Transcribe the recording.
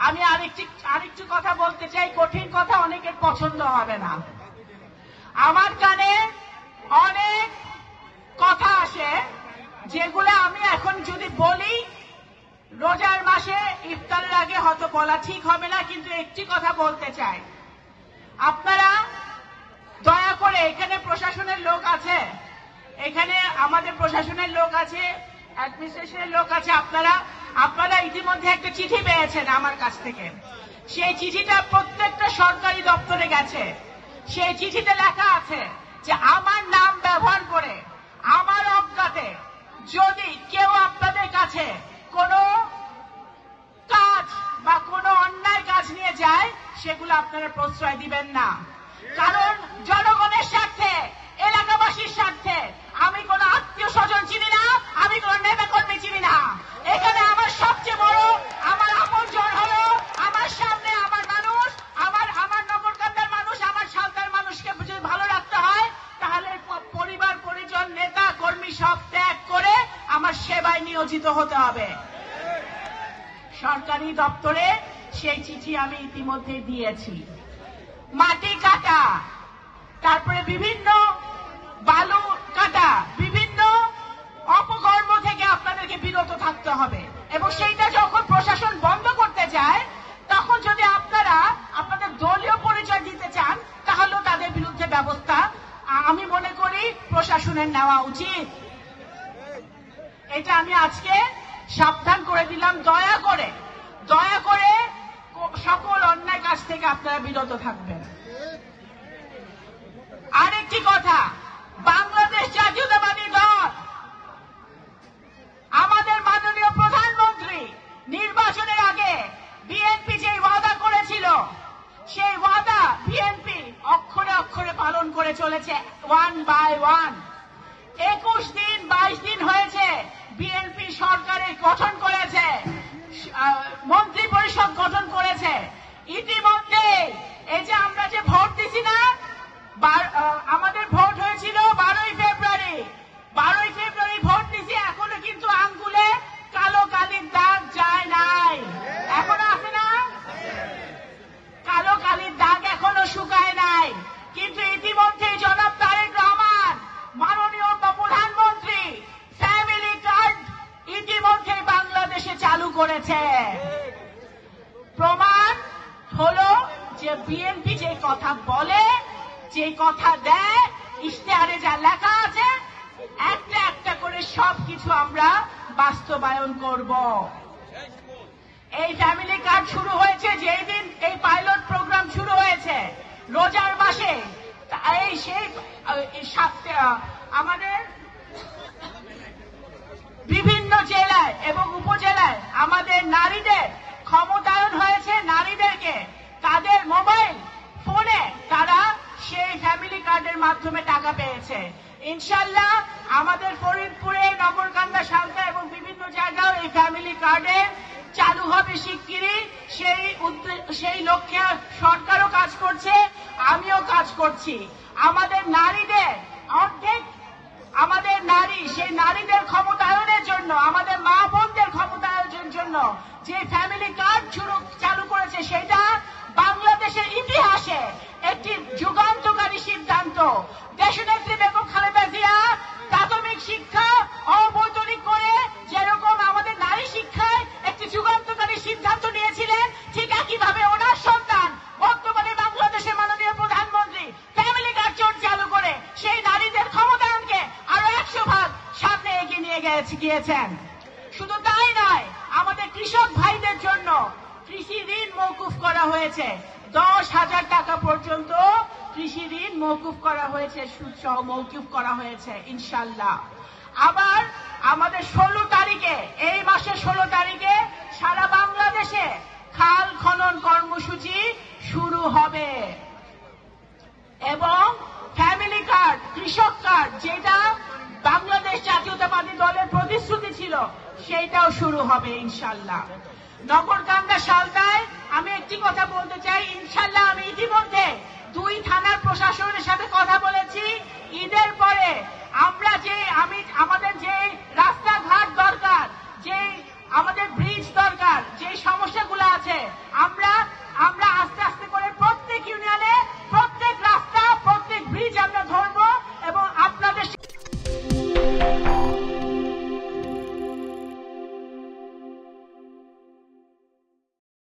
আমি আরেকটু কথা বলতে চাই, কঠিন কথা অনেকের পছন্দ হবে না। আমার কানে অনেক কথা আসে যেগুলো আমি এখন যদি বলি রোজার মাসে ইফতারের আগে হয়তো বলা ঠিক হবে না, কিন্তু একটি কথা বলতে চাই। আপনারা দয়া করে, এখানে প্রশাসনের লোক আছে, এখানে আমাদের প্রশাসনের লোক আছে, অ্যাডমিনিস্ট্রেশনের লোক আছে, আপনারা ইতিমধ্যে একটা চিঠি পেয়েছেন আমার কাছ থেকে। সেই চিঠিটা প্রত্যেকটা সরকারি দপ্তরে গেছে। সেই চিঠিতে লেখা আছে যে আমার নাম ব্যবহার করে আমার অজ্ঞাতে যদি কেউ আপনাদের কাছে কোনো কাজ বা কোনো অন্যায় কাজ নিয়ে যায়, সেগুলো আপনারা প্রশ্রয় দিবেন না। কারণ জনগণের স্বার্থে, এলাকাবাসীর স্বার্থে আমি কোনো আত্মীয় স্বজন চিনি না, আমি কোনো নেতা কর্মী চিনি না। এখানে আমার সবচেয়ে বড় আমার আপনজন হলো আমার সামনে আমার মানুষ, আমার নগরকান্দার মানুষ, আমার সালতার মানুষকে যদি ভালো রাখতে হয় তাহলে পরিবার পরিজন নেতা কর্মী সব ত্যাগ করে আমার সেবায় নিয়োজিত হতে হবে। সরকারি দপ্তরে সেই চিঠি আমি ইতিমধ্যে দিয়েছি। মাটি কাটা, তারপরে বিভিন্ন বালু কাটা, বিভিন্ন অপকর্ম থেকে আপনাদেরকে বিরত থাকতে হবে, এবং সেইটা যখন প্রশাসন বন্ধ করতে যায় তখন যদি আপনারা আপনাদের দলীয় পরিচয় দিতে চান তাহলেও তাদের বিরুদ্ধে ব্যবস্থা আমি মনে করি প্রশাসনের নেওয়া উচিত। এটা আমি আজকে সাবধান করে দিলাম। দয়া করে সকল অন্যায় কাজ থেকে আপনারা বিরত থাকবেন। আরেকটি কথা, বাংলাদেশ জাতীয়তাবাদী দল, আমাদের মাননীয় প্রধানমন্ত্রী নির্বাচনের আগে বিএনপি যে ওয়াদা করেছিল, সেই ওয়াদা বিএনপি অক্ষরে অক্ষরে পালন করে চলেছে, 1 by 1। 21 দিন 22 দিন হয়েছে বিএনপি সরকারের গঠন করেছে, মন্ত্রী পরিষদ গঠন করেছে। ইতিমধ্যে এই যে আমরা যে ভোট দিছি না, আমাদের ভোট হয়েছিল 12ই ফেব্রুয়ারি ভোট দিছি, এখনো কিন্তু আঙ্গুলে কালো কালির দাগ যায় নাই। এখনো আছে না? কালো কালির দাগ এখনো শুকায় নাই। কিন্তু ইতিমধ্যে জনাব তারেক রহমান মাননীয় প্রধানমন্ত্রী ফ্যামিলি কার্ড ইতিমধ্যে বাংলাদেশে চালু করেছে। প্রমাণ হলো যে বিএনপি যে কথা বলে, যে কথা দেয়, ইশতেহারে যা লেখা আছে, একটা একটা করে সবকিছু আমরা বাস্তবায়ন করব। এই ফ্যামিলি কার্ড শুরু হয়েছে যেই দিন এই পাইলট প্রোগ্রাম শুরু হয়েছে রোজার মাসে, আমাদের বিভিন্ন জেলায় এবং উপজেলায় আমাদের নারীদের ক্ষমতায়ন হয়েছে। নারীদেরকে তাদের মোবাইল ফোনে তারা সেই ফ্যামিলি কার্ডের মাধ্যমে টাকা পেয়েছে। ইনশাআল্লাহ আমাদের ফরিদপুরে, নগরকান্দা, সালতা এবং বিভিন্ন জায়গায় এই ফ্যামিলি কার্ডে চালু হবে শিগগিরই। সেই লক্ষ্যে সরকারও কাজ করছে, আমিও কাজ করছি। আমাদের নারীদের অর্ধেক, আমাদের নারী, সেই নারীদের ক্ষমতায়নের জন্য, আমাদের মা বোনদের ক্ষমতায়নের জন্য যে ফ্যামিলি কার্ড চালু করেছে, সেটা বাংলাদেশের ইতিহাসে একটি যুগান্তকারী সিদ্ধান্ত। দেশনেত্রী বেগম খালেদা জিয়া প্রাথমিক শিক্ষা অবৈতনিক করে যেরকম আমাদের নারী শিক্ষায় একটি যুগান্তকারী সিদ্ধান্ত নিয়েছিলেন, ঠিক একইভাবে ওনার সন্তান বর্তমানে বাংলাদেশের মাননীয় প্রধানমন্ত্রী ফ্যামিলি কার্ড চালু করে সেই নারীদের ক্ষমতায়নকে আরো 100 ভাগ সামনে এগিয়ে নিয়ে গিয়েছেন। শুধু তাই নয়, আমাদের কৃষক ভাইদের জন্য কৃষি ঋণ মওকুফ করা হয়েছে। 10,000 টাকা পর্যন্ত কৃষি ঋণ মওকুফ করা হয়েছে, সুদ সহ মওকুফ করা হয়েছে ইনশাআল্লাহ। আবার আমাদের 16 তারিখে, এই মাসের 16 তারিখে সারা বাংলাদেশে খাল খনন কর্মসূচি শুরু হবে, এবং ফ্যামিলি কার্ড, কৃষক কার্ড, যেটা বাংলাদেশ জাতীয়তাবাদী দলের প্রতিশ্রুতি ছিল, সেইটাও শুরু হবে ইনশাআল্লাহ। নগরকান্দা, সালতায় আমি একটি কথা বলতে চাই। ইনশাআল্লাহ আমি ইতিমধ্যে 2 থানার প্রশাসনের সাথে কথা বলেছি। ঈদের পরে আমরা আমাদের যে